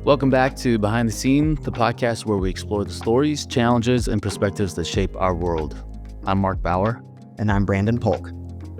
Welcome back to Behind the Scene, the podcast where we explore the stories, challenges, and perspectives that shape our world. I'm Mark Bauer. And I'm Branden Polk.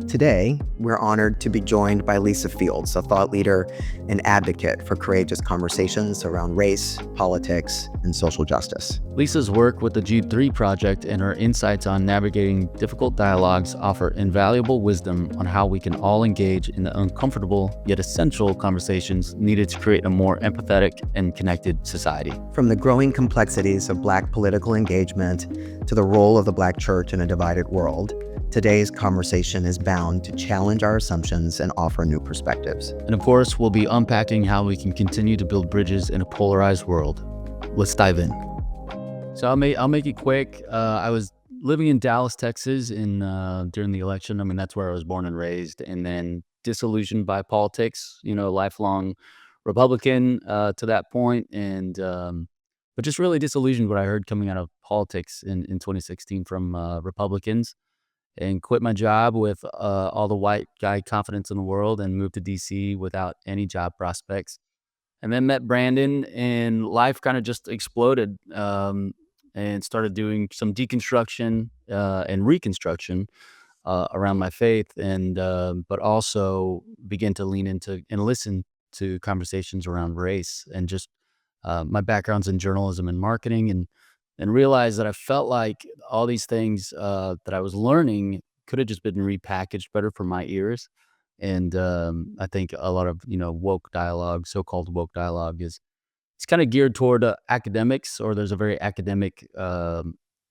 Today, we're honored to be joined by Lisa Fields, a thought leader and advocate for courageous conversations around race, politics, and social justice. Lisa's work with the Jude 3 project and her insights on navigating difficult dialogues offer invaluable wisdom on how we can all engage in the uncomfortable yet essential conversations needed to create a more empathetic and connected society. From the growing complexities of Black political engagement to the role of the Black church in a divided world, today's conversation is bound to challenge our assumptions and offer new perspectives. And of course, we'll be unpacking how we can continue to build bridges in a polarized world. Let's dive in. So I'll make it quick. I was living in Dallas, Texas, during the election. I mean, that's where I was born and raised, and then disillusioned by politics. Lifelong Republican to that point, and but just really disillusioned what I heard coming out of politics in 2016 from Republicans, and quit my job with all the white guy confidence in the world and moved to DC without any job prospects. And then met Branden, and life kind of just exploded, and started doing some deconstruction and reconstruction around my faith, and but also began to lean into and listen to conversations around race and just my background's in journalism and marketing, and realized that I felt like all these things that I was learning could have just been repackaged better for my ears. And I think a lot of woke dialogue, so-called woke dialogue, is it's kind of geared toward academics, or there's a very academic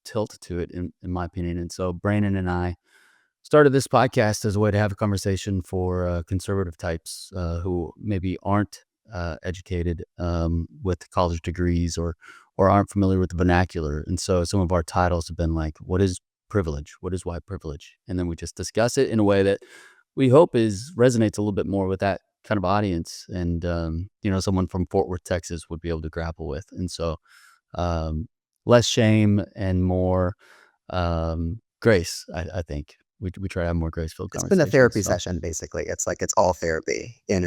tilt to it, in my opinion. And so Brandon and I started this podcast as a way to have a conversation for conservative types who maybe aren't educated with college degrees, or aren't familiar with the vernacular. And so some of our titles have been like, what is privilege? What is white privilege? And then we just discuss it in a way that we hope resonates a little bit more with that kind of audience, and someone from Fort Worth, Texas would be able to grapple with. And so less shame and more grace. I think we try to have more grace-filled It's been a conversations. therapy So session, basically. It's like it's all therapy, and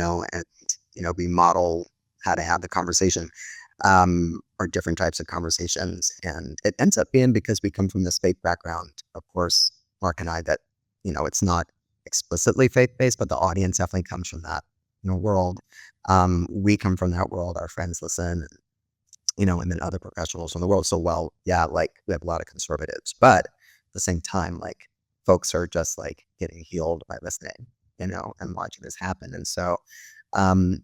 we model how to have the conversation, or different types of conversations. And it ends up being, because we come from this faith background, of course, Mark and I, that, it's not explicitly faith-based, but the audience definitely comes from that, world. We come from that world. Our friends listen, and then other professionals from the world. So, well, yeah, like we have a lot of conservatives, but at the same time, like folks are just like getting healed by listening, and watching this happen. And so, um,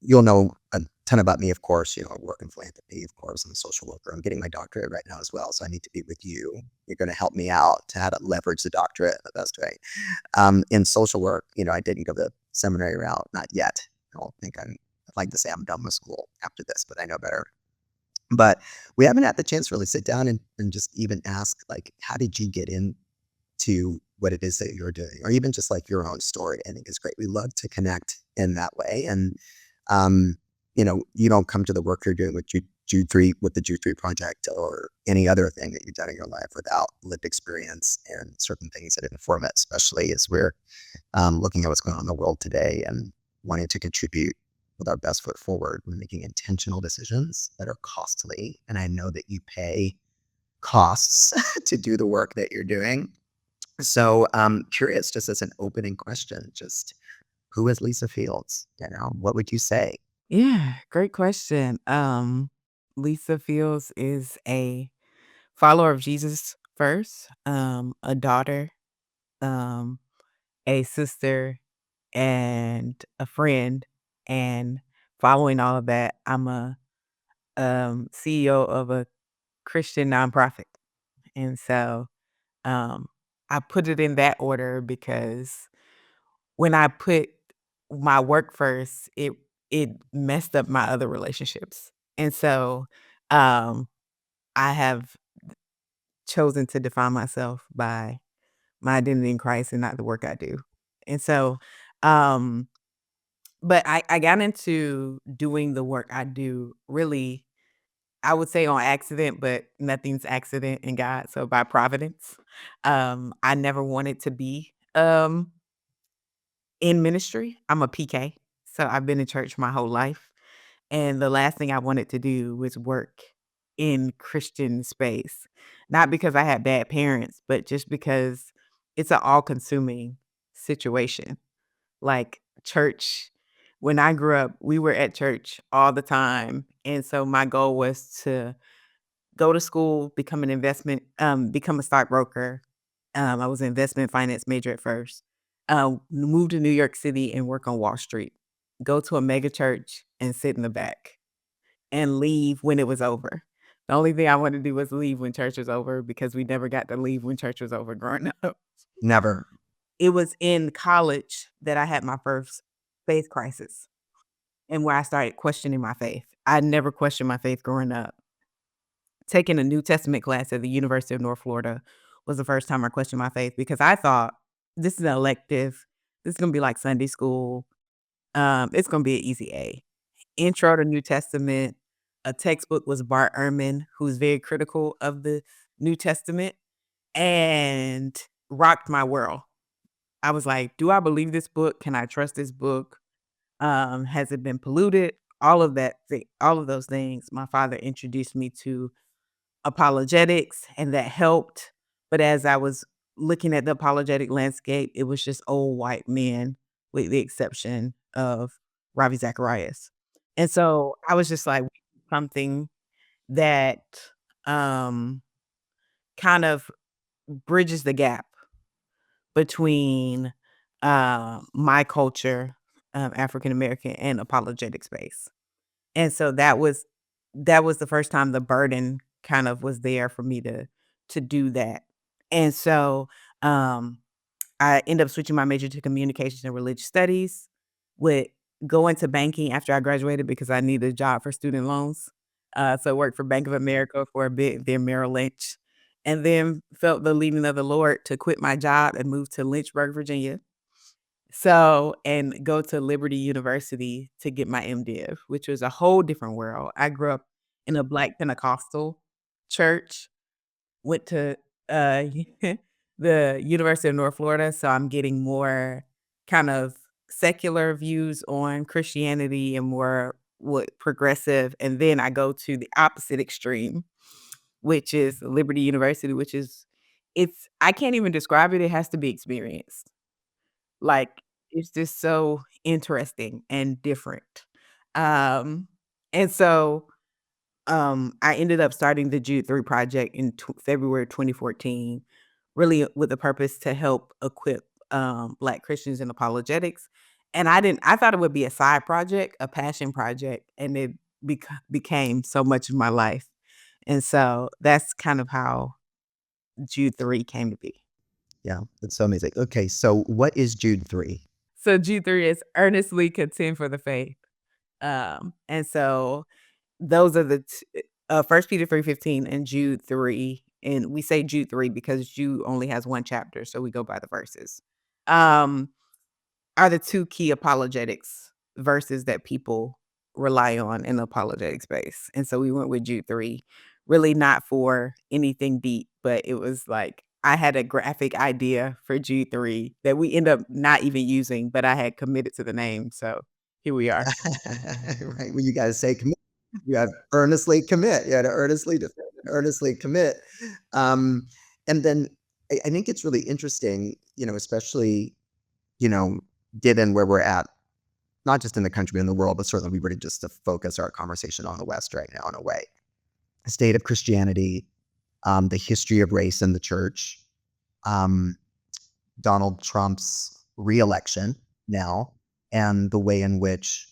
you'll know a ton about me, of course. I work in philanthropy, of course. I'm a social worker. I'm getting my doctorate right now as well. So I need to be with you. You're going to help me out to how to leverage the doctorate the best way. In social work, I didn't go the seminary route, not yet. I don't think I'd like to say I'm done with school after this, but I know better. But we haven't had the chance to really sit down and just even ask, like, how did you get into what it is that you're doing, or even just like your own story? I think is great. We love to connect in that way. And you don't come to the work you're doing with Jude 3, with the Jude 3 project, or any other thing that you've done in your life, without lived experience and certain things that inform it, especially as we're looking at what's going on in the world today and wanting to contribute with our best foot forward. We're making intentional decisions that are costly. And I know that you pay costs to do the work that you're doing. So I'm curious, just as an opening question, just who is Lisa Fields? What would you say? Yeah, great question. Lisa Fields is a follower of Jesus first, a daughter, um, a sister, and a friend. And following all of that, I'm a CEO of a Christian nonprofit. And so um, I put it in that order because when I put my work first, it messed up my other relationships. And so, I have chosen to define myself by my identity in Christ and not the work I do. And so, um, but I got into doing the work I do really, I would say on accident, but nothing's accident in God. So by providence, I never wanted to be, in ministry. I'm a PK, so I've been in church my whole life, And the last thing I wanted to do was work in Christian space. Not because I had bad parents, but just because it's an all-consuming situation. Like church, when I grew up, we were at church all the time. And so my goal was to go to school, become a stockbroker. I was an investment finance major at first. Move to New York City and work on Wall Street. Go to a mega church and sit in the back and leave when it was over. The only thing I wanted to do was leave when church was over because we never got to leave when church was over growing up. Never. It was in college that I had my first faith crisis and where I started questioning my faith. I never questioned my faith growing up. Taking a New Testament class at the University of North Florida was the first time I questioned my faith because I thought this is an elective. This is gonna be like Sunday school. It's gonna be an easy A. Intro to New Testament. A textbook was Bart Ehrman, who's very critical of the New Testament, and rocked my world. I was like, "Do I believe this book? Can I trust this book? Has it been polluted?" All of those things. My father introduced me to apologetics, and that helped. But as I was looking at the apologetic landscape, it was just old white men, with the exception of Ravi Zacharias. And so I was just like, something that um, kind of bridges the gap between my culture, African American, and apologetic space. And so that was the first time the burden kind of was there for me to do that. And so, um, I ended up switching my major to communications and religious studies, would go into banking after I graduated because I needed a job for student loans. So I worked for Bank of America for a bit, then Merrill Lynch, and then felt the leading of the Lord to quit my job and move to Lynchburg, Virginia. So and go to Liberty University to get my MDiv, which was a whole different world. I grew up in a Black Pentecostal church, went to, uh, the University of North Florida, so I'm getting more kind of secular views on Christianity and more what progressive, and then I go to the opposite extreme, which is Liberty University, which is it's I can't even describe it, it has to be experienced. Like, it's just so interesting and different. Um, and so, I ended up starting the Jude 3 project in February 2014, really with the purpose to help equip, Black Christians in apologetics. And I thought it would be a side project, a passion project, and it became so much of my life. And so that's kind of how Jude 3 came to be. Yeah, that's so amazing. Okay, so what is Jude 3? So Jude 3 is earnestly contend for the faith. And so those are the 1 Peter 3:15 and Jude 3. And we say Jude 3 because Jude only has one chapter, so we go by the verses. Um, are the two key apologetics verses that people rely on in the apologetic space. And so we went with Jude 3, really not for anything deep, but it was like I had a graphic idea for Jude 3 that we end up not even using, but I had committed to the name. So here we are. Right, when you guys say commit, you have earnestly commit. You had to earnestly defend, earnestly commit. Um, and then I think it's really interesting, especially, you know, given where we're at, not just in the country, but in the world, but certainly we were to just to focus our conversation on the West right now in a way. State of Christianity, the history of race in the church, um, Donald Trump's reelection now, and the way in which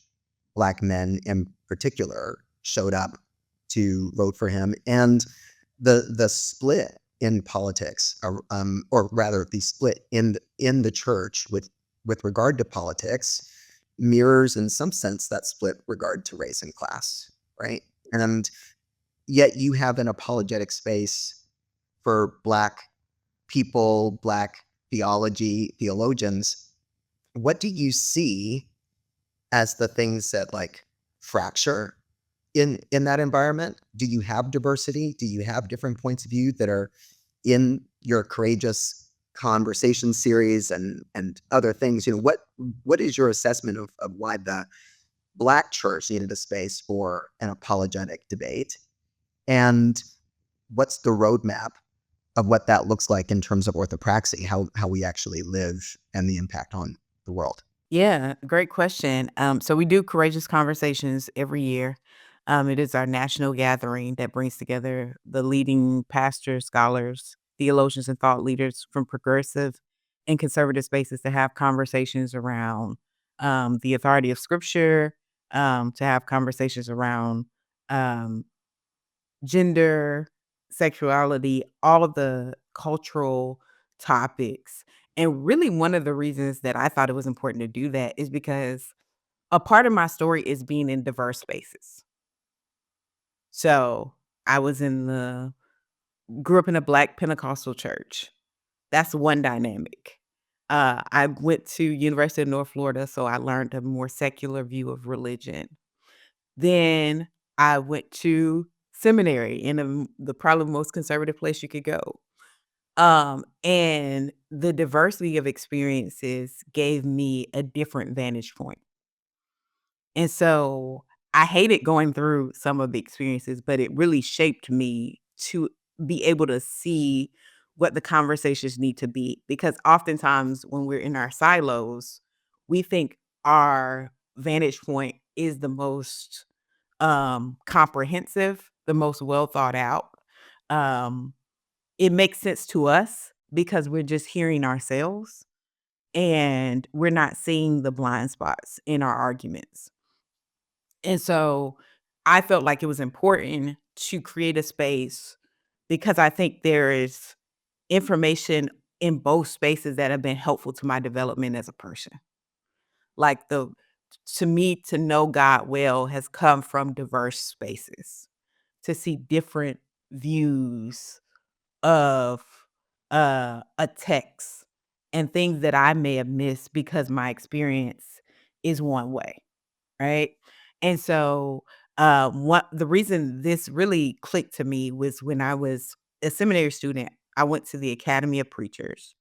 Black men in particular showed up to vote for him, and the split in politics, or rather the split in the church with regard to politics, mirrors in some sense that split regard to race and class, right? And yet you have an apologetic space for Black people, Black theologians. What do you see as the things that like fracture in that environment? Do you have diversity? Do you have different points of view that are in your courageous conversation series and other things? What is your assessment of why Black church needed a space for an apologetic debate. And what's the roadmap of what that looks like in terms of orthopraxy, how we actually live and the impact on the world? Yeah, great question. So we do Courageous Conversations every year. It is our national gathering that brings together the leading pastors, scholars, theologians, and thought leaders from progressive and conservative spaces to have conversations around the authority of Scripture, to have conversations around um, gender, sexuality, all of the cultural topics. And really, one of the reasons that I thought it was important to do that is because a part of my story is being in diverse spaces. So I was grew up in a Black Pentecostal church. That's one dynamic. I went to University of North Florida, so I learned a more secular view of religion. Then I went to seminary in the probably most conservative place you could go. And the diversity of experiences gave me a different vantage point. And so I hated going through some of the experiences, but it really shaped me to be able to see what the conversations need to be. Because oftentimes when we're in our silos, we think our vantage point is the most comprehensive, the most well thought out. Um, it makes sense to us because we're just hearing ourselves and we're not seeing the blind spots in our arguments. And so I felt like it was important to create a space because I think there is information in both spaces that have been helpful to my development as a person. Like to me, to know God well has come from diverse spaces, to see different views of a text and things that I may have missed because my experience is one way. Right? And so, what the reason this really clicked to me was when I was a seminary student, I went to the Academy of Preachers,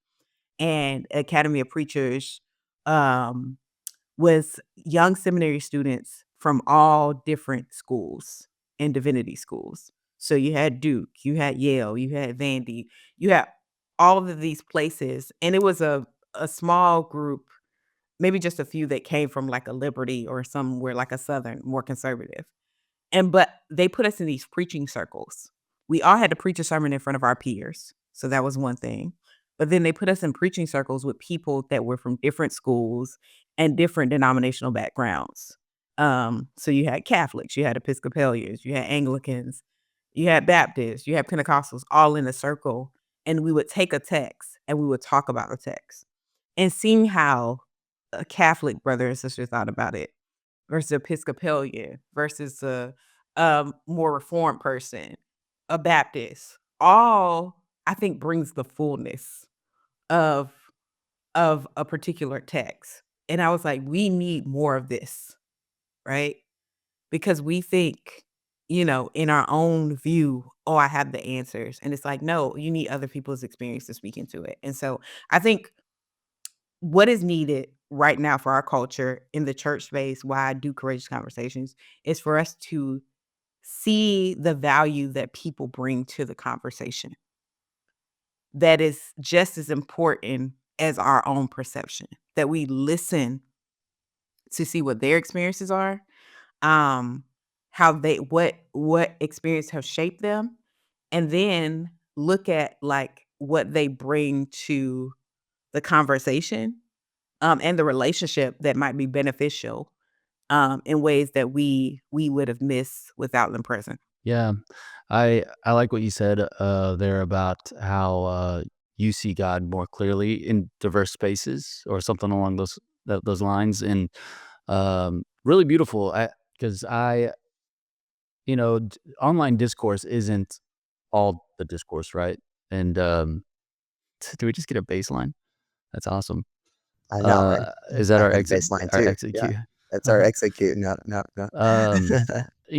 and Academy of Preachers, um, was young seminary students from all different schools and divinity schools. So you had Duke, you had Yale, you had Vandy, you had all of these places, and it was a small group, maybe just a few that came from like a Liberty or somewhere like a Southern, more conservative. But they put us in these preaching circles. We all had to preach a sermon in front of our peers. So that was one thing. But then they put us in preaching circles with people that were from different schools and different denominational backgrounds. So you had Catholics, you had Episcopalians, you had Anglicans, you had Baptists, you had Pentecostals all in a circle. And we would take a text and we would talk about the text and seeing how a Catholic brother and sister thought about it versus Episcopalian versus a more reformed person, a Baptist, all I think brings the fullness of a particular text. And I was like, we need more of this, right? Because we think, in our own view, oh, I have the answers. And it's like, no, you need other people's experience to speak into it. And so I think what is needed right now for our culture in the church space, why I do courageous conversations, is for us to see the value that people bring to the conversation that is just as important as our own perception, that we listen to see what their experiences are, um, how they what experience have shaped them, and then look at like what they bring to the conversation, and the relationship that might be beneficial, in ways that we would have missed without them present. Yeah, I like what you said there about how you see God more clearly in diverse spaces or something along those lines, and really beautiful. Because online discourse isn't all the discourse, right? And do we just get a baseline? That's awesome. I know, right? Is that I our have baseline our too. exit Yeah, cue? it's our execute. No, no, no. Um,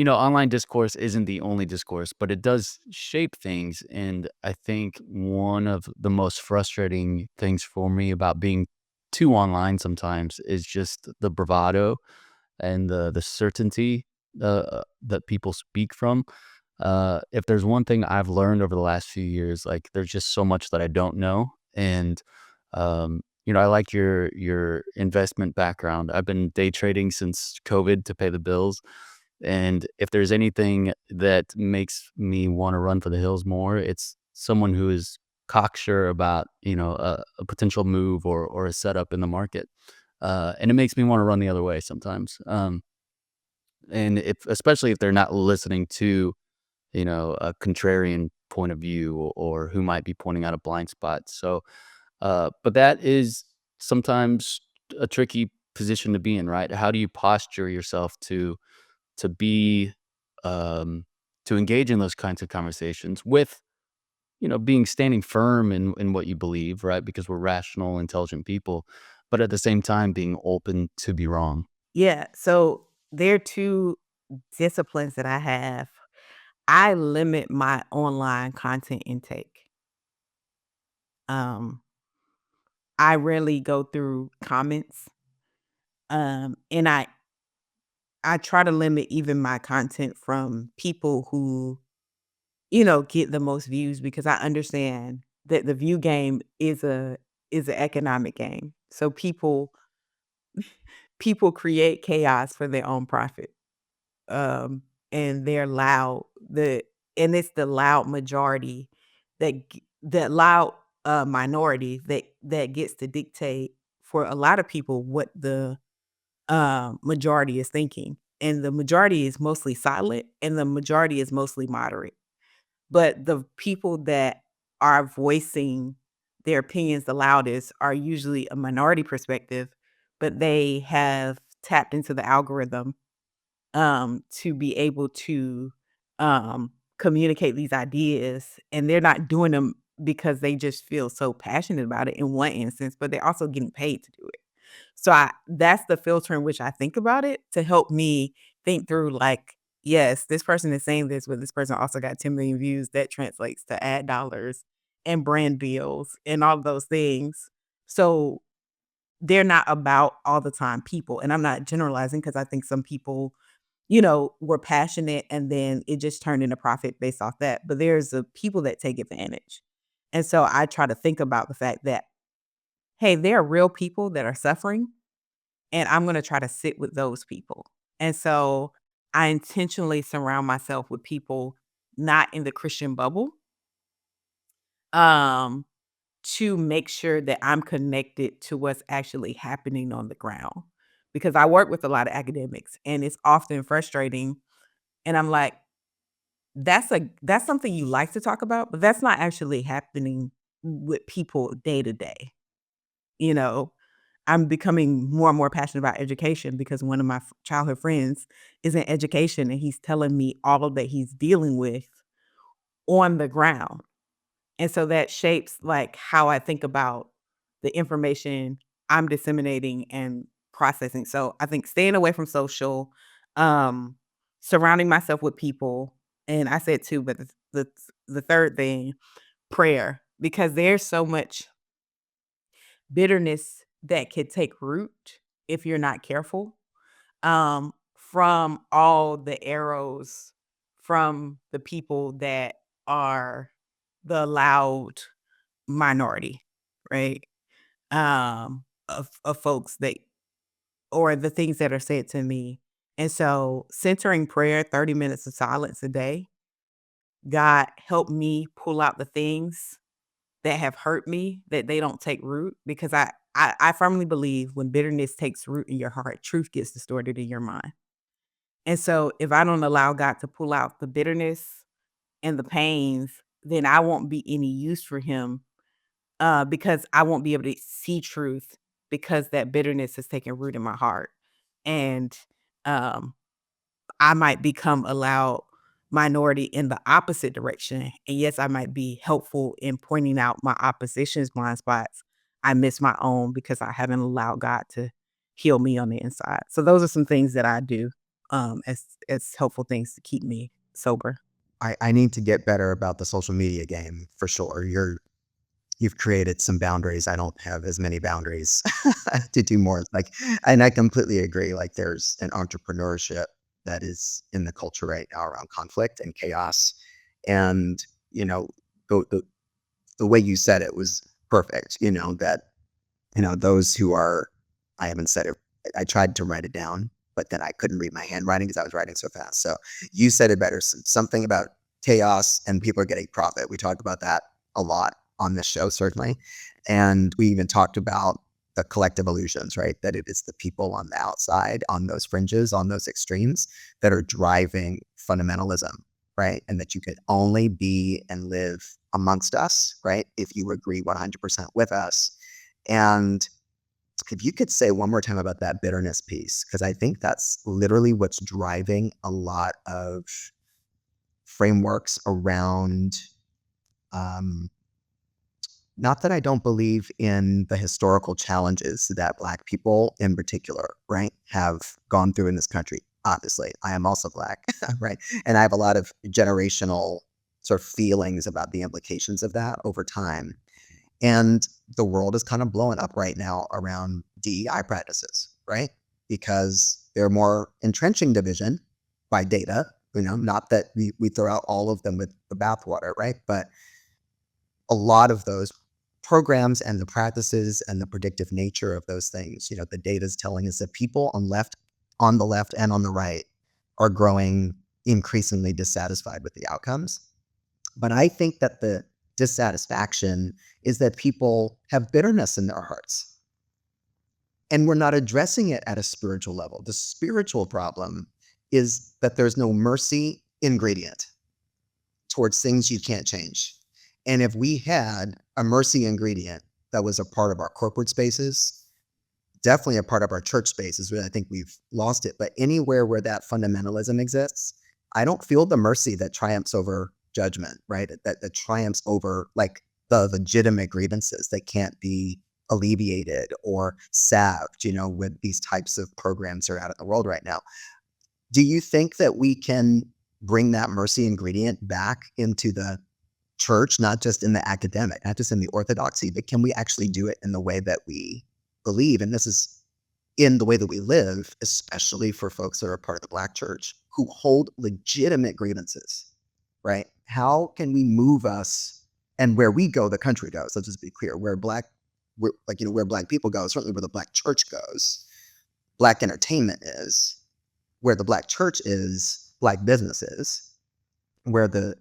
Online discourse isn't the only discourse, but it does shape things. And I think one of the most frustrating things for me about being too online sometimes is just the bravado and the certainty that people speak from. If there's one thing I've learned over the last few years, like there's just so much that I don't know, and I like your investment background. I've been day trading since COVID to pay the bills, and if there's anything that makes me want to run for the hills more, it's someone who is cocksure about a potential move or a setup in the market, and it makes me want to run the other way sometimes. And if especially if they're not listening to a contrarian point of view or who might be pointing out a blind spot. So, but that is sometimes a tricky position to be in, right? How do you posture yourself to be um, to engage in those kinds of conversations with being standing firm in what you believe, right? Because we're rational, intelligent people, but at the same time being open to be wrong. Yeah, so there are 2 disciplines that I have. I limit my online content intake. Um, I rarely go through comments, and I try to limit even my content from people who, get the most views because I understand that the view game is an economic game. So people create chaos for their own profit. And they're loud. And it's the loud majority that loud minority that gets to dictate for a lot of people what the majority is thinking. And the majority is mostly silent, and the majority is mostly moderate. But the people that are voicing their opinions the loudest are usually a minority perspective, but they have tapped into the algorithm to be able to communicate these ideas. And they're not doing them because they just feel so passionate about it in one instance, but they're also getting paid to do it. So that's the filter in which I think about it to help me think through like, yes, this person is saying this, but this person also got 10 million views. That translates to ad dollars and brand deals and all of those things. So they're not about all the time people. And I'm not generalizing because I think some people, were passionate and then it just turned into profit based off that. But there's a people that take advantage. And so I try to think about the fact that, hey, there are real people that are suffering, and I'm gonna try to sit with those people. And so I intentionally surround myself with people not in the Christian bubble, um, to make sure that I'm connected to what's actually happening on the ground. Because I work with a lot of academics and it's often frustrating. And I'm like, that's something you like to talk about, but that's not actually happening with people day to day. You know, I'm becoming more and more passionate about education because one of my childhood friends is in education and he's telling me all of that he's dealing with on the ground. And so that shapes like how I think about the information I'm disseminating and processing. So I think staying away from social, um, surrounding myself with people, and I said two, but the third thing, prayer, because there's so much bitterness that could take root if you're not careful, from all the arrows from the people that are the loud minority, right? Of folks that or the things that are said to me. And so centering prayer, 30 minutes of silence a day, God help me pull out the things that have hurt me that they don't take root because I firmly believe when bitterness takes root in your heart, truth gets distorted in your mind. And so if I don't allow God to pull out the bitterness and the pains, then I won't be any use for him because I won't be able to see truth because that bitterness has taken root in my heart. And um, I might become a loud minority in the opposite direction. And yes, I might be helpful in pointing out my opposition's blind spots. I miss my own because I haven't allowed God to heal me on the inside. So those are some things that I do as helpful things to keep me sober. I need to get better about the social media game for sure. you've created some boundaries. I don't have as many boundaries to do more. Like, and I completely agree. Like, there's an entrepreneurship that is in the culture right now around conflict and chaos. And, you know, the way you said it was perfect, that, those who are, I haven't said it, I tried to write it down, but then I couldn't read my handwriting because I was writing so fast. So you said it better. Something about chaos and people are getting profit. We talked about that a lot on this show, certainly. And we even talked about the collective illusions, right? That it is the people on the outside, on those fringes, on those extremes that are driving fundamentalism, right? And that you could only be and live amongst us, right? If you agree 100% with us. And if you could say one more time about that bitterness piece, because I think that's literally what's driving a lot of frameworks around, um, not that I don't believe in the historical challenges that Black people in particular, right, have gone through in this country. Obviously, I am also Black, right? And I have a lot of generational sort of feelings about the implications of that over time. And the world is kind of blowing up right now around DEI practices, right? Because they're more entrenching division by data, not that we throw out all of them with the bathwater, right? But a lot of those programs and the practices and the predictive nature of those things, the data is telling us that people on the left and on the right are growing increasingly dissatisfied with the outcomes. But I think that the dissatisfaction is that people have bitterness in their hearts. And we're not addressing it at a spiritual level. The spiritual problem is that there's no mercy ingredient towards things you can't change. And if we had a mercy ingredient that was a part of our corporate spaces, definitely a part of our church spaces, I think we've lost it. But anywhere where that fundamentalism exists, I don't feel the mercy that triumphs over judgment, right? That triumphs over like the legitimate grievances that can't be alleviated or salved, with these types of programs that are out in the world right now. Do you think that we can bring that mercy ingredient back into the church, not just in the academic, not just in the orthodoxy, but can we actually do it in the way that we believe? And this is in the way that we live, especially for folks that are part of the Black church who hold legitimate grievances, right? How can we move us, and where we go, the country goes? Let's just be clear. Where Black people go, certainly where the Black church goes, Black entertainment is. Where the Black church is, Black business is. Where the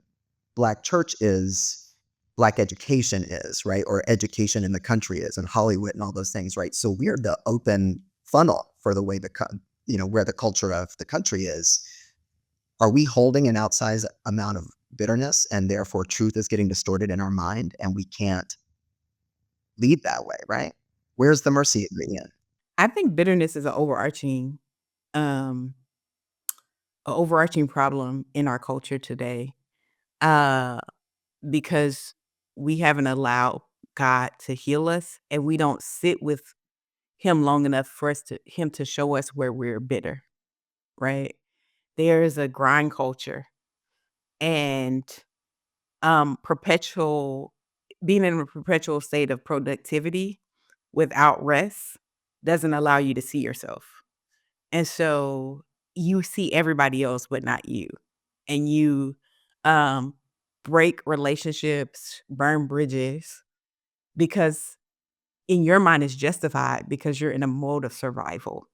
Black church is, Black education is, right? Or education in the country is, and Hollywood and all those things, right? So we're the open funnel for the way where the culture of the country is. Are we holding an outsized amount of bitterness and therefore truth is getting distorted in our mind and we can't lead that way, right? Where's the mercy ingredient? I think bitterness is um, a overarching problem in our culture today, uh, because we haven't allowed God to heal us, and we don't sit with Him long enough for Him to show us where we're bitter, right? There is a grind culture, and perpetual being in a perpetual state of productivity without rest doesn't allow you to see yourself. And so you see everybody else but not you. And you um break relationships, burn bridges because in your mind it's justified because you're in a mode of survival.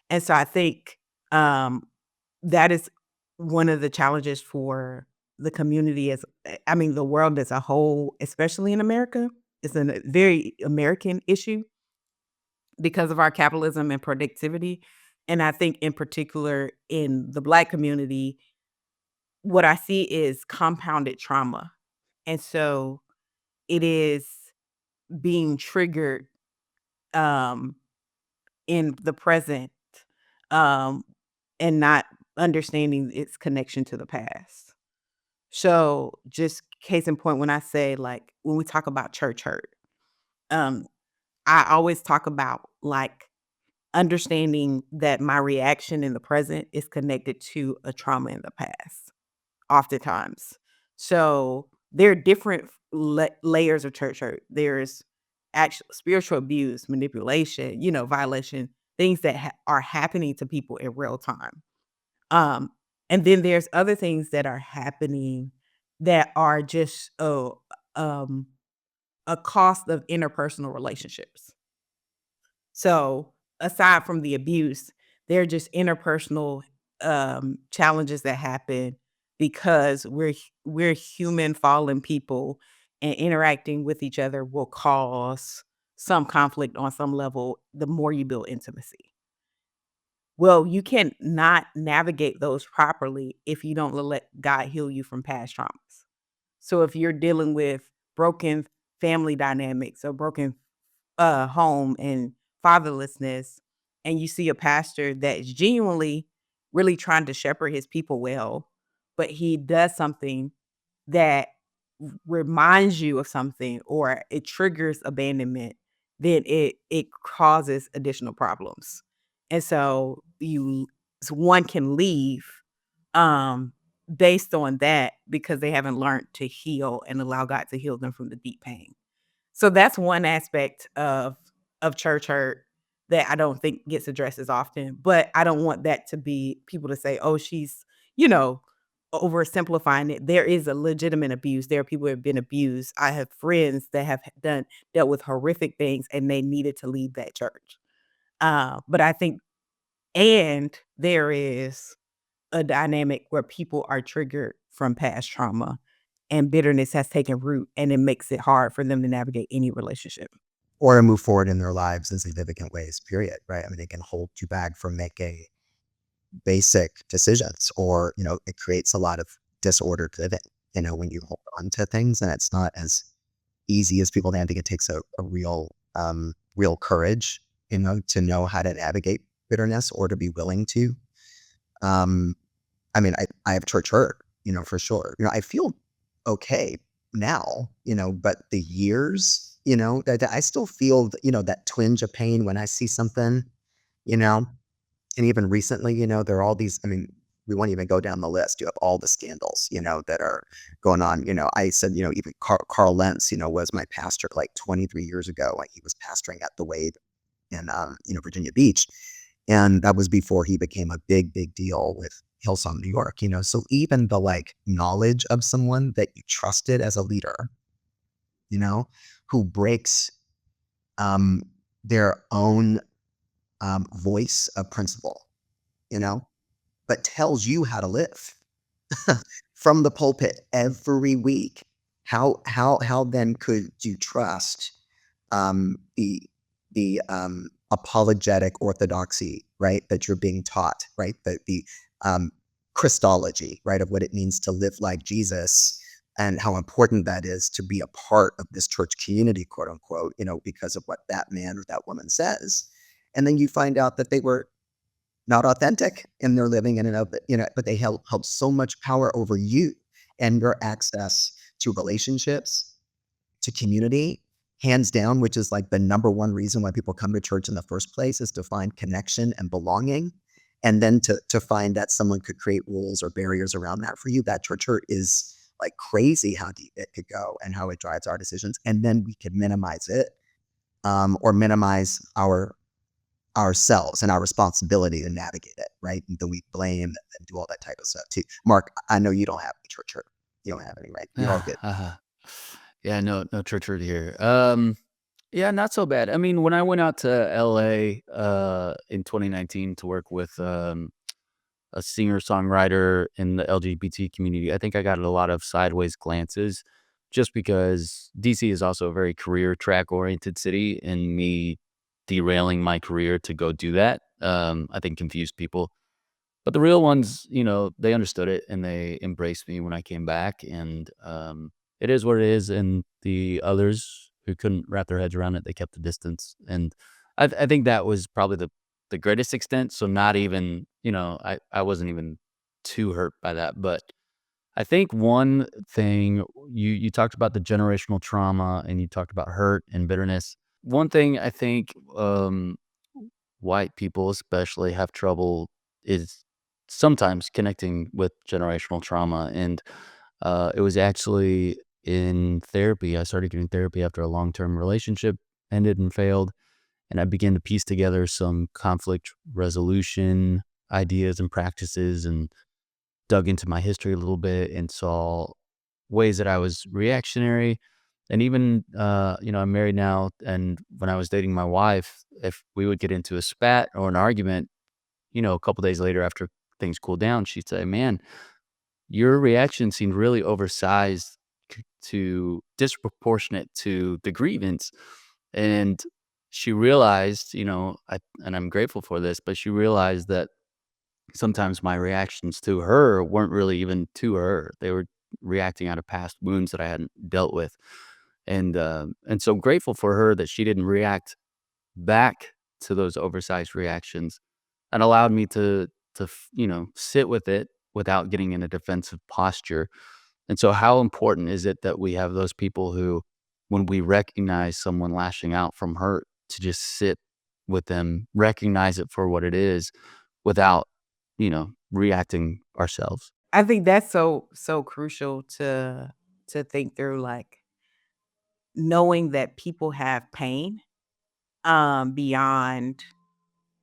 And so I think um that is one of the challenges for the community I mean the world as a whole, especially in America. It's a very American issue because of our capitalism and productivity. And I think in particular in the Black community, what I see is compounded trauma. And so it is being triggered um, in the present um, and not understanding its connection to the past. So just case in point, when I say like, when we talk about church hurt, um, I always talk about like understanding that my reaction in the present is connected to a trauma in the past, oftentimes. So there are different layers of church hurt. There's actual spiritual abuse, manipulation, violation, things that are happening to people in real time. Um, and then there's other things that are happening that are just um, a cost of interpersonal relationships. So, aside from the abuse, there are just interpersonal, challenges that happen because we're human fallen people, and interacting with each other will cause some conflict on some level the more you build intimacy. Well, you can not navigate those properly if you don't let God heal you from past traumas. So if you're dealing with broken family dynamics or broken home and fatherlessness, and you see a pastor that is genuinely really trying to shepherd his people well, but he does something that reminds you of something or it triggers abandonment, then it causes additional problems. And so one can leave um based on that because they haven't learned to heal and allow God to heal them from the deep pain. So that's one aspect of church hurt that I don't think gets addressed as often, but I don't want that to be people to say, "Oh, she's, you know, oversimplifying it." There is a legitimate abuse. There are people who have been abused. I have friends that have dealt with horrific things and they needed to leave that church. But I think and there is a dynamic where people are triggered from past trauma and bitterness has taken root and it makes it hard for them to navigate any relationship. or to move forward in their lives in significant ways, period, right? I mean, it can hold you back from making basic decisions, or, it creates a lot of disordered living, when you hold on to things and it's not as easy as people think. I think it takes a real courage, to know how to navigate bitterness or to be willing to. Um, I mean, I have church hurt, for sure. I feel okay now, but the years, that I still feel, that twinge of pain when I see something, you know, and even recently, there are all these, I mean, we won't even go down the list. You have all the scandals, that are going on. I said, even Carl Lentz, was my pastor like 23 years ago when he was pastoring at the Wade in, Virginia Beach. And that was before he became a big, big deal with Hillsong, New York, So even the like knowledge of someone that you trusted as a leader, you know, who breaks um, their own voice of principle, you know, but tells you how to live from the pulpit every week. How then could you trust the apologetic orthodoxy, right, that you're being taught, right? The um, Christology, right, of what it means to live like Jesus, and how important that is to be a part of this church community, quote unquote, because of what that man or that woman says. And then you find out that they were not authentic in their living in and of it, but they held so much power over you and your access to relationships, to community, hands down, which is like the number one reason why people come to church in the first place, is to find connection and belonging. And then to find that someone could create rules or barriers around that for you. That church hurt is like crazy how deep it could go and how it drives our decisions. And then we could minimize it, or minimize ourselves and our responsibility to navigate it, right? And then we blame and do all that type of stuff too. Mark, I know you don't have any church hurt. You don't have any, right? You're all good. Yeah, no church hurt here. Yeah, not so bad. I mean, when I went out to LA in 2019 to work with a singer-songwriter in the LGBT community, I think I got a lot of sideways glances just because DC is also a very career track oriented city, and me derailing my career to go do that, I think confused people. But the real ones, they understood it and they embraced me when I came back, and it is what it is. And the others who couldn't wrap their heads around it, they kept the distance. And I think that was probably the greatest extent. So not even, I wasn't even too hurt by that. But I think one thing you talked about the generational trauma and you talked about hurt and bitterness. One thing I think white people especially have trouble is sometimes connecting with generational trauma. And it was actually in therapy. I started getting therapy after a long-term relationship ended and failed, and I began to piece together some conflict resolution ideas and practices, and dug into my history a little bit and saw ways that I was reactionary. And even, I'm married now, and when I was dating my wife, if we would get into a spat or an argument, a couple days later after things cooled down, she'd say, "Man, your reaction seemed really oversized to disproportionate to the grievance." And she realized, and I'm grateful for this, but she realized that sometimes my reactions to her weren't really even to her. They were reacting out of past wounds that I hadn't dealt with. And so grateful for her that she didn't react back to those oversized reactions, and allowed me to sit with it without getting in a defensive posture. And so how important is it that we have those people who, when we recognize someone lashing out from hurt, to just sit with them, recognize it for what it is without, reacting ourselves. I think that's so crucial to think through, like, knowing that people have pain, beyond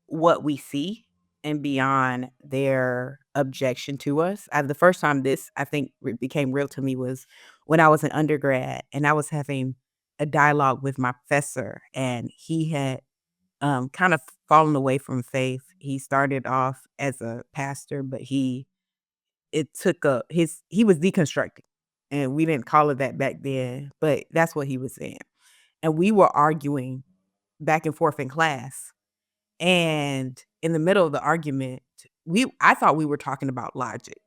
what we see and beyond their objection to us. The first time this, I think, became real to me was when I was an undergrad and I was having a dialogue with my professor, and he had kind of fallen away from faith. He started off as a pastor, but it took he was deconstructing, and we didn't call it that back then, but that's what he was saying. And we were arguing back and forth in class. And in the middle of the argument, I thought we were talking about logic.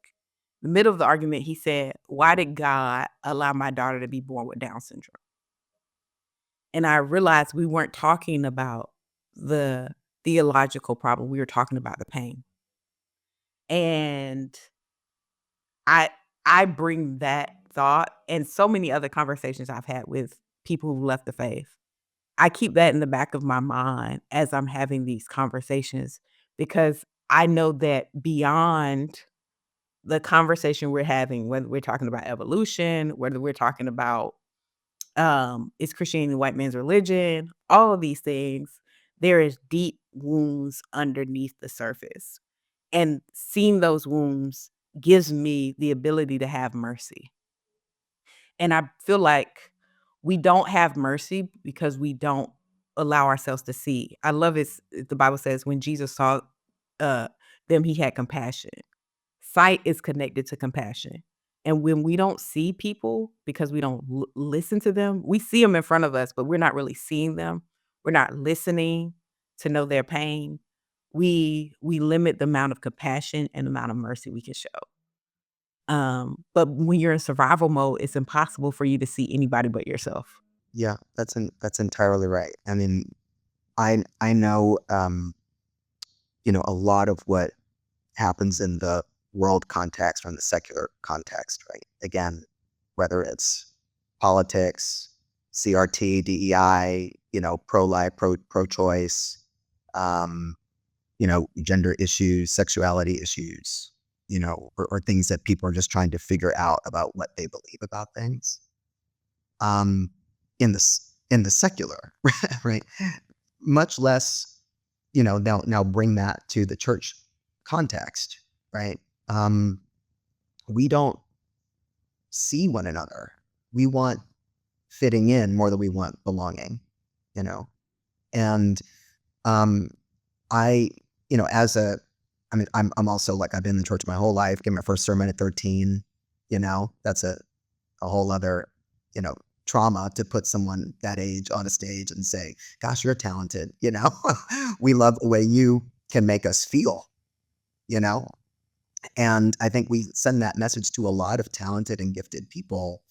The middle of the argument, he said, "Why did God allow my daughter to be born with Down syndrome?" And I realized we weren't talking about the theological problem. We were talking about the pain. And I I bring that thought and so many other conversations I've had with people who left the faith. I keep that in the back of my mind as I'm having these conversations, because I know that beyond the conversation we're having, whether we're talking about evolution, whether we're talking about is Christianity the white man's religion, all of these things, there is deep wounds underneath the surface. And seeing those wounds gives me the ability to have mercy. And I feel like we don't have mercy because we don't allow ourselves to see. I love it. The Bible says when Jesus saw uh, them, he had compassion. Sight is connected to compassion. And when we don't see people because we don't listen to them, we see them in front of us, but we're not really seeing them. We're not listening to know their pain. We limit the amount of compassion and the amount of mercy we can show. But when you're in survival mode, it's impossible for you to see anybody but yourself. Yeah, that's entirely right. I mean, I know a lot of what happens in the world context or in the secular context, right? Again, whether it's politics, CRT, DEI, pro-life, pro-choice, gender issues, sexuality issues, or things that people are just trying to figure out about what they believe about things. In the secular, right? Much less, now bring that to the church context, right? We don't see one another. We want fitting in more than we want belonging, you know? And I, I'm also like, I've been in the church my whole life, gave my first sermon at 13, that's a whole other, trauma to put someone that age on a stage and say, gosh, you're talented, we love the way you can make us feel, and I think we send that message to a lot of talented and gifted people.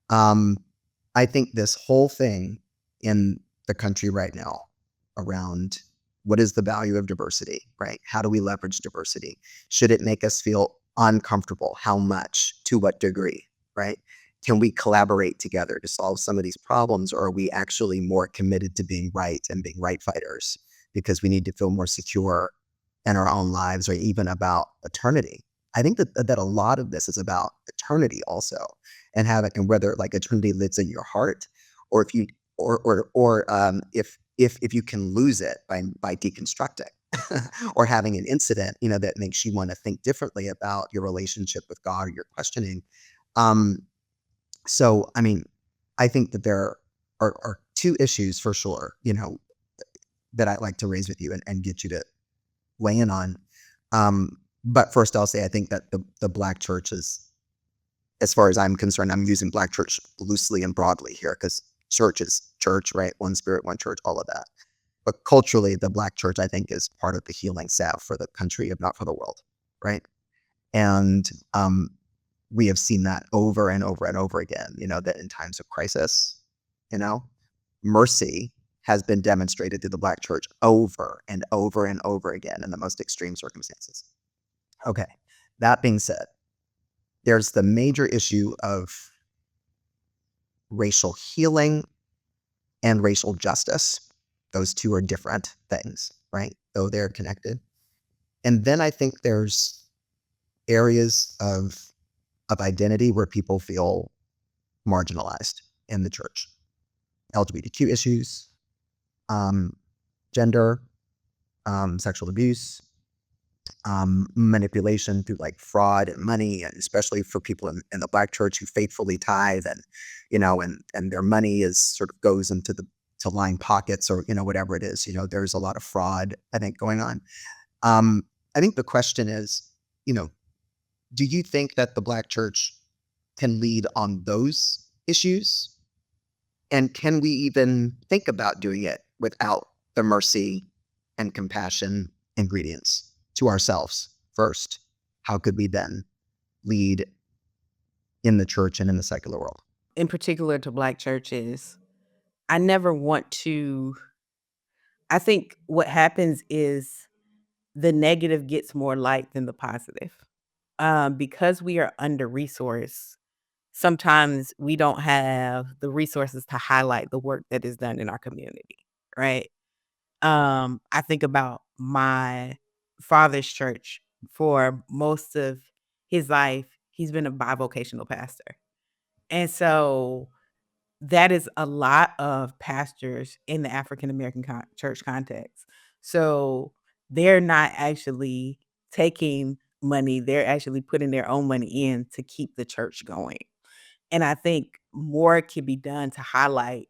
I think this whole thing in the country right now around what is the value of diversity, right? How do we leverage diversity? Should it make us feel uncomfortable? How much? To what degree, right? Can we collaborate together to solve some of these problems, or are we actually more committed to being right and being right fighters because we need to feel more secure in our own lives, or even about eternity? I think that a lot of this is about eternity also. and have it, and whether like eternity lives in your heart, or if you if you can lose it by deconstructing or having an incident, that makes you want to think differently about your relationship with God or your questioning. Um, so, I mean, I think that there are two issues for sure, that I'd like to raise with you and get you to weigh in on. But first, I'll say I think that the Black church is, as far as I'm concerned, I'm using Black church loosely and broadly here because church is church, right? One spirit, one church, all of that. But culturally, the Black church, I think, is part of the healing salve for the country, if not for the world, right? And we have seen that over and over and over again, that in times of crisis, mercy has been demonstrated through the Black church over and over and over again in the most extreme circumstances. Okay, that being said, there's the major issue of racial healing and racial justice. Those two are different things, right? Though they're connected. And then I think there's areas of identity where people feel marginalized in the church. LGBTQ issues, gender, sexual abuse, manipulation through like fraud and money, and especially for people in the Black church who faithfully tithe, and and their money is sort of goes into to line pockets, or whatever it is. There's a lot of fraud, I think, going on. I think the question is, do you think that the Black church can lead on those issues? And can we even think about doing it without the mercy and compassion ingredients to ourselves first? How could we then lead in the church and in the secular world? In particular to Black churches, I never want to. I think what happens is the negative gets more light than the positive. Because we are under resourced, sometimes we don't have the resources to highlight the work that is done in our community, right? I think about my father's church. For most of his life, he's been a bivocational pastor. And so that is a lot of pastors in the African American church context. So they're not actually taking money, they're actually putting their own money in to keep the church going. And I think more can be done to highlight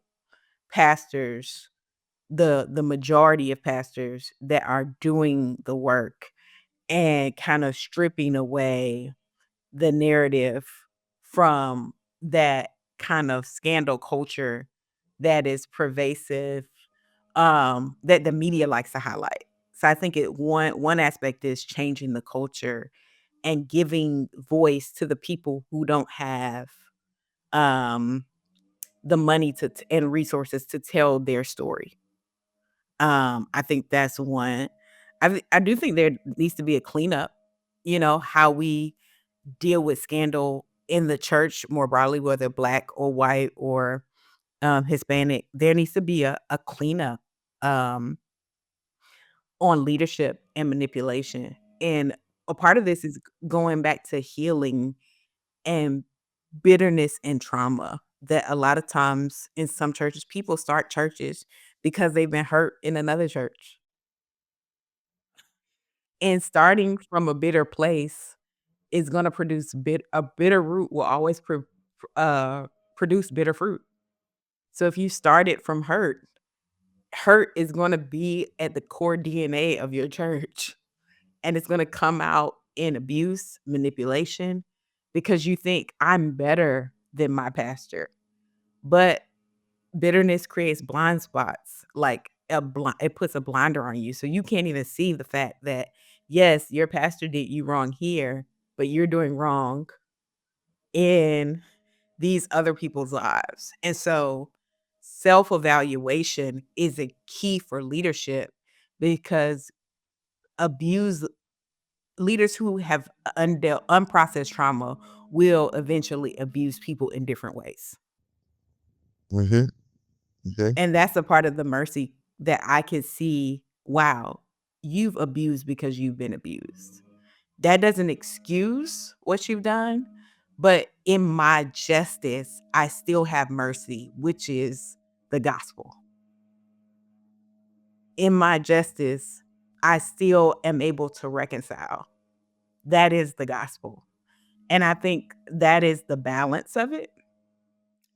pastors, the majority of pastors that are doing the work, and kind of stripping away the narrative from that kind of scandal culture that is pervasive, that the media likes to highlight. So I think one aspect is changing the culture and giving voice to the people who don't have um, the money and resources to tell their story. I think that's one. I do think there needs to be a cleanup. How we deal with scandal in the church more broadly, whether Black or white or Hispanic. There needs to be a cleanup um, on leadership and manipulation. And a part of this is going back to healing and bitterness and trauma, that a lot of times in some churches, people start churches because they've been hurt in another church. And starting from a bitter place is gonna produce a bitter root will always uh, produce bitter fruit. So if you started from hurt is gonna be at the core DNA of your church, and it's gonna come out in abuse, manipulation, because you think, "I'm better than my pastor." But bitterness creates blind spots, like it puts a blinder on you, so you can't even see the fact that, yes, your pastor did you wrong here, but you're doing wrong in these other people's lives. And so self-evaluation is a key for leadership, because abuse leaders who have unprocessed trauma will eventually abuse people in different ways. Mm-hmm. Okay. And that's a part of the mercy that I can see. Wow, you've abused because you've been abused. That doesn't excuse what you've done, but in my justice, I still have mercy, which is the gospel. In my justice, I still am able to reconcile. That is the gospel. And I think that is the balance of it.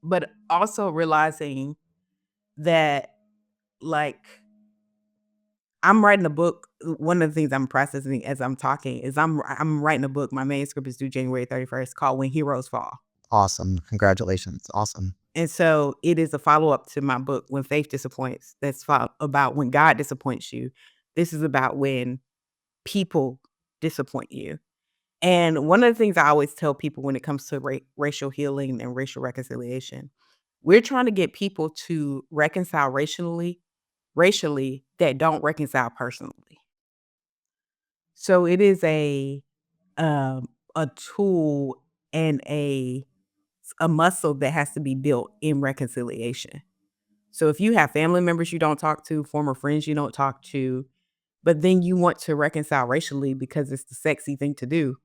But also realizing that, like, I'm writing a book. One of the things I'm processing as I'm talking is I'm writing a book. My manuscript is due January 31st, called When Heroes Fall. Awesome. Congratulations. Awesome. And so it is a follow-up to my book, When Faith Disappoints. That's about when God disappoints you. This is about when people disappoint you. And one of the things I always tell people when it comes to racial healing and racial reconciliation, we're trying to get people to reconcile racially that don't reconcile personally. So it is a tool and a muscle that has to be built in reconciliation. So if you have family members you don't talk to, former friends you don't talk to, but then you want to reconcile racially because it's the sexy thing to do,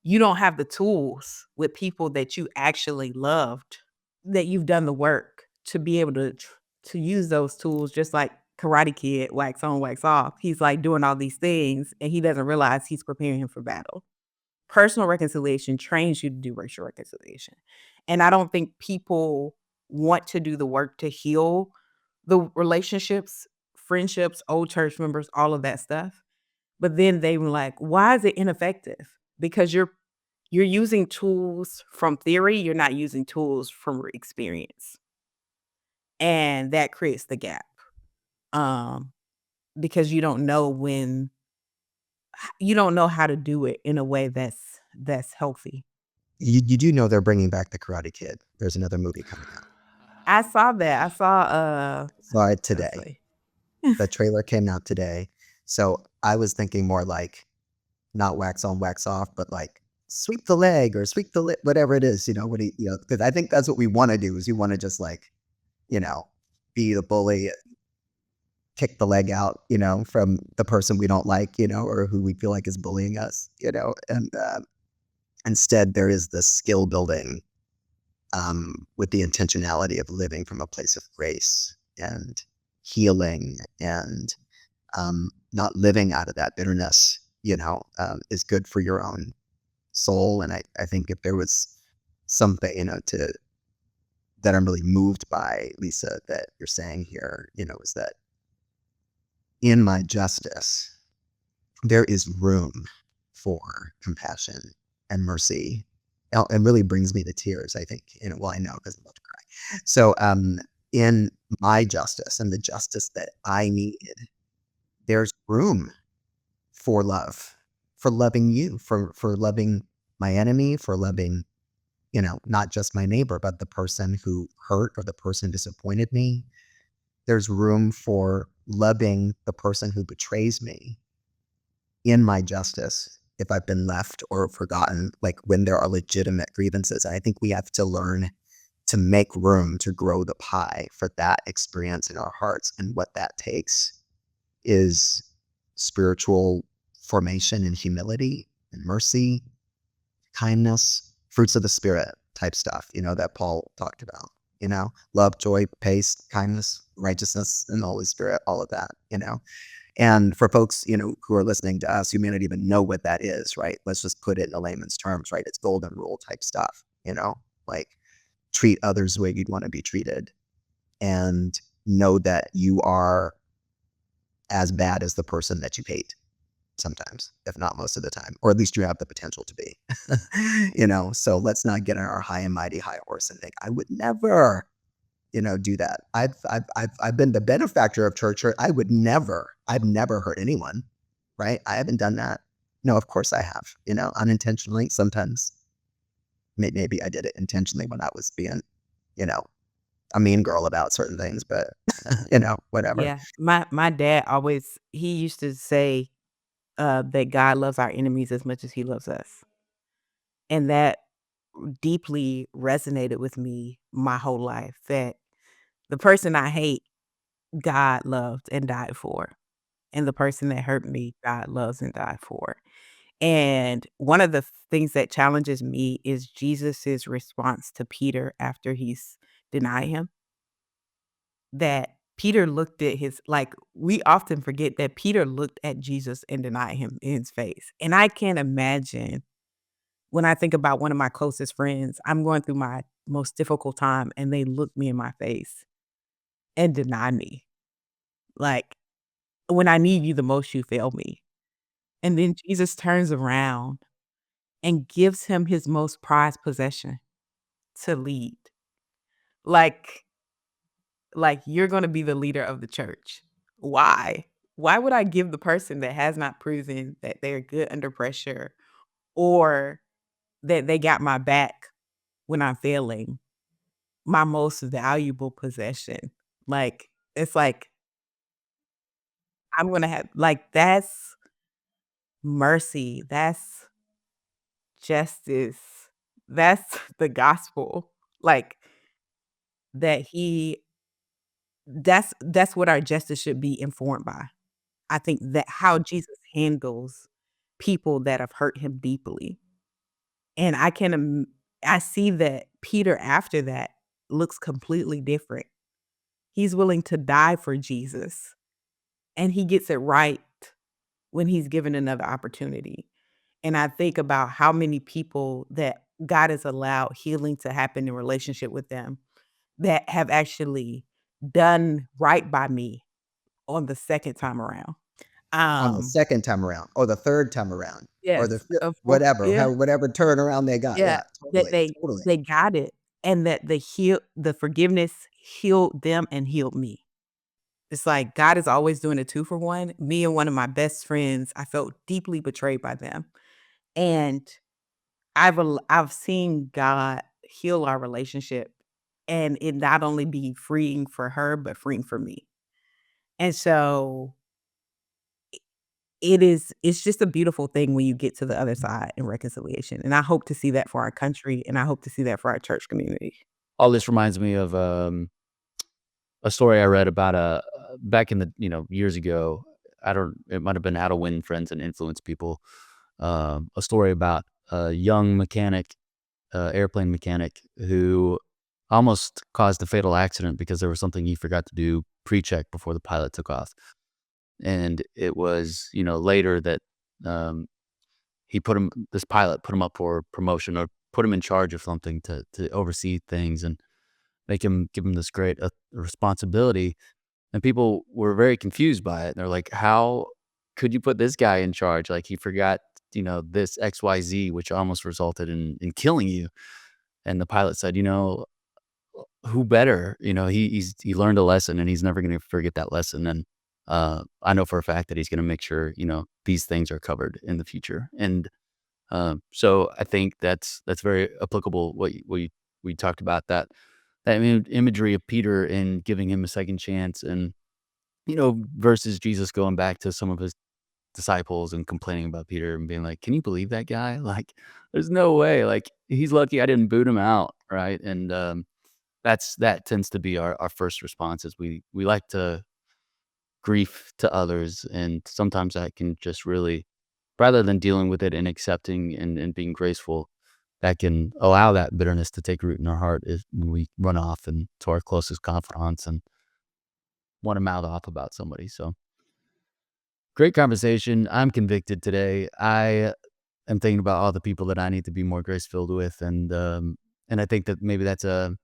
you don't have the tools with people that you actually loved, that you've done the work to be able to use those tools, just like Karate Kid, wax on, wax off. He's like doing all these things and he doesn't realize he's preparing him for battle. Personal reconciliation trains you to do racial reconciliation. And I don't think people want to do the work to heal the relationships, friendships, old church members, all of that stuff. But then they were like, why is it ineffective? Because you're using tools from theory, you're not using tools from experience. And that creates the gap. Um, because you don't know how to do it in a way that's healthy. You do know they're bringing back the Karate Kid. There's another movie coming out. I saw that. I saw Saw it let's today. see. The trailer came out today. So I was thinking more like not wax on, wax off, but like sweep the leg or sweep the lip, whatever it is, because I think that's what we want to do is you want to just like, be the bully, kick the leg out, from the person we don't like, or who we feel like is bullying us, and instead there is this skill building with the intentionality of living from a place of grace and healing and not living out of that bitterness, is good for your own soul. And I think if there was something, that I'm really moved by, Lisa, that you're saying here, is that in my justice, there is room for compassion and mercy. And really brings me to tears, I think. Well, I know because I'm about to cry. So in my justice and the justice that I need, there's room for love, for loving you, for loving my enemy, for loving, not just my neighbor, but the person who hurt or the person who disappointed me. There's room for loving the person who betrays me in my justice if I've been left or forgotten, like when there are legitimate grievances. And I think we have to learn to make room to grow the pie for that experience in our hearts. And what that takes is spiritual formation and humility and mercy, kindness, fruits of the spirit type stuff, that Paul talked about, love, joy, peace, kindness, righteousness, and the Holy Spirit, all of that, And for folks, who are listening to us, who may not even know what that is, right? Let's just put it in a layman's terms, right? It's golden rule type stuff, like treat others the way you'd want to be treated and know that you are as bad as the person that you hate sometimes, if not most of the time, or at least you have the potential to be, so let's not get on our high and mighty high horse and think, I would never, do that. I've been the benefactor of church hurt. I've never hurt anyone, right? I haven't done that. No, of course I have, unintentionally. Sometimes maybe I did it intentionally when I was being, a mean girl about certain things, but whatever. Yeah. My dad he used to say that God loves our enemies as much as he loves us. And that deeply resonated with me my whole life, that the person I hate, God loved and died for. And the person that hurt me, God loves and died for. And one of the things that challenges me is Jesus's response to Peter after he's denied him. That Peter looked at his like, we often forget that Peter looked at Jesus and denied him in his face. And I can't imagine when I think about one of my closest friends, I'm going through my most difficult time and they look me in my face and deny me. Like, when I need you the most, you fail me. And then Jesus turns around and gives him his most prized possession to lead. Like, you're gonna be the leader of the church. Why? Why would I give the person that has not proven that they're good under pressure or that they got my back when I'm failing, my most valuable possession? Like, it's like, I'm gonna have like, that's mercy, that's justice, that's the gospel. Like, that he that's what our justice should be informed by. I think that how Jesus handles people that have hurt him deeply. And I see that Peter after that looks completely different. He's willing to die for Jesus, and he gets it right when he's given another opportunity. And I think about how many people that God has allowed healing to happen in relationship with them that have actually done right by me on the second time around. On the Um, second time around, or the third time around, or the yes, fifth, of course, whatever, yeah. whatever turnaround they got. Yeah, Yeah, that totally, they totally. they got it, and that the forgiveness healed them and healed me. It's like God is always doing a 2 for 1. Me and one of my best friends, I felt deeply betrayed by them, and I've seen God heal our relationship, and it not only be freeing for her, but freeing for me. And so it's just a beautiful thing when you get to the other side in reconciliation, and I hope to see that for our country, and I hope to see that for our church community. All this reminds me of a story I read about back in the years ago. I don't. It might have been How to Win Friends and Influence People. A story about a young mechanic, airplane mechanic, who almost caused a fatal accident because there was something he forgot to do pre-check before the pilot took off. And it was later that um, this pilot put him up for promotion or put him in charge of something to oversee things and give him this great responsibility. And people were very confused by it. They're like, how could you put this guy in charge? Like, he forgot, this XYZ, which almost resulted in killing you. And the pilot said, who better? He learned a lesson and he's never going to forget that lesson. And I know for a fact that he's going to make sure, these things are covered in the future. And so I think that's very applicable. We talked about that imagery of Peter and giving him a second chance, and versus Jesus going back to some of his disciples and complaining about Peter and being like, "Can you believe that guy? Like, there's no way. Like, he's lucky I didn't boot him out, right?" And that tends to be our first response is we like to grief to others, and sometimes that can just really, rather than dealing with it and accepting and being graceful, that can allow that bitterness to take root in our heart is when we run off and to our closest confidants and want to mouth off about somebody. So great conversation. I'm convicted today. I am thinking about all the people that I need to be more grace filled with, and I think that maybe that's a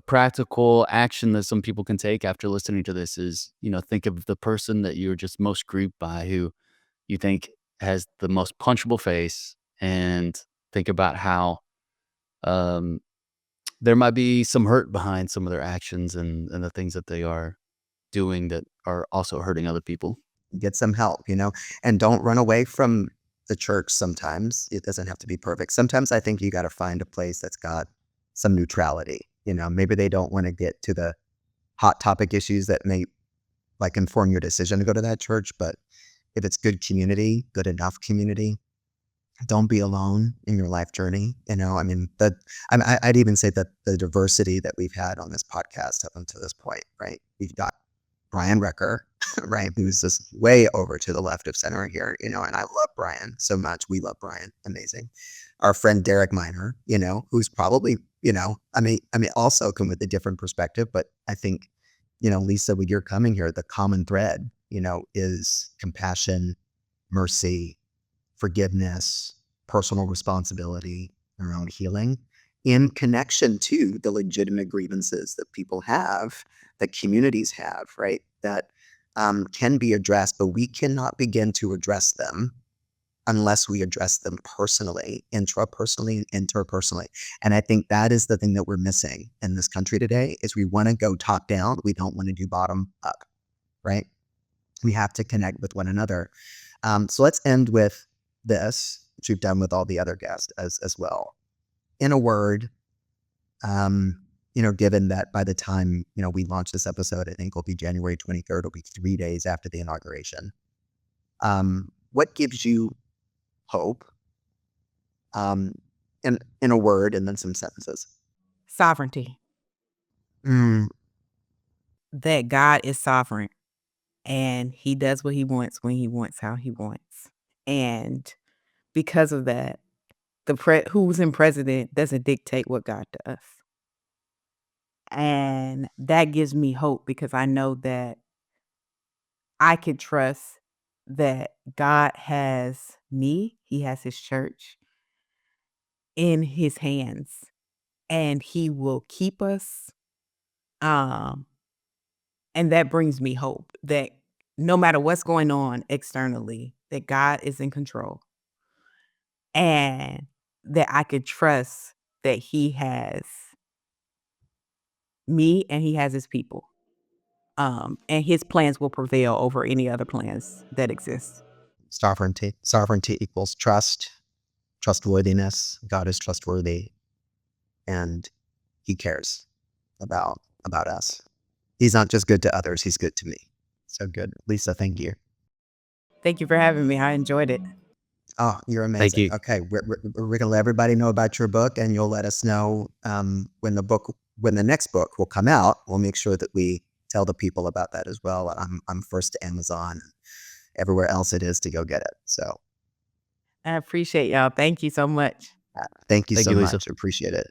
practical action that some people can take after listening to this is, think of the person that you're just most grieved by, who you think has the most punchable face, and think about how um, there might be some hurt behind some of their actions and the things that they are doing that are also hurting other people. Get some help, and don't run away from the church sometimes. It doesn't have to be perfect. Sometimes I think you got to find a place that's got some neutrality. Maybe they don't want to get to the hot topic issues that may like inform your decision to go to that church. But if it's good community, good enough community, don't be alone in your life journey. I mean, I'd even say that the diversity that we've had on this podcast up until this point, right? We've got Brian Recker, right, who's just way over to the left of center here, and I love Brian so much. We love Brian, amazing. Our friend Derek Miner, who's probably, also come with a different perspective, but I think, Lisa, when you're coming here, the common thread, is compassion, mercy, forgiveness, personal responsibility, our own healing, in connection to the legitimate grievances that people have, that communities have, right? That can be addressed, but we cannot begin to address them unless we address them personally, intrapersonally, interpersonally. And I think that is the thing that we're missing in this country today is we want to go top down. We don't want to do bottom up, right? We have to connect with one another. So let's end with this, which we've done with all the other guests as well. In a word, given that by the time, we launch this episode, I think will be January 23rd, it'll be 3 days after the inauguration. What gives you hope? In a word, and then some sentences. Sovereignty. That God is sovereign and he does what he wants, when he wants, how he wants. And because of that, who's in president doesn't dictate what God does. And that gives me hope because I know that I can trust that God has me, he has his church in his hands, and he will keep us. And that brings me hope that no matter what's going on externally, that God is in control and that I could trust that he has me and he has his people. And his plans will prevail over any other plans that exist. Sovereignty equals trust, trustworthiness. God is trustworthy, and he cares about us. He's not just good to others, he's good to me. So good. Lisa, thank you. Thank you for having me. I enjoyed it. Oh, you're amazing. you. Okay, we're going to let everybody know about your book, and you'll let us know when the next book will come out. We'll make sure that we tell the people about that as well. I'm first to Amazon, everywhere else it is to go get it. So I appreciate y'all. Thank you so much. thank you Thank so you, Lisa. much. Appreciate it.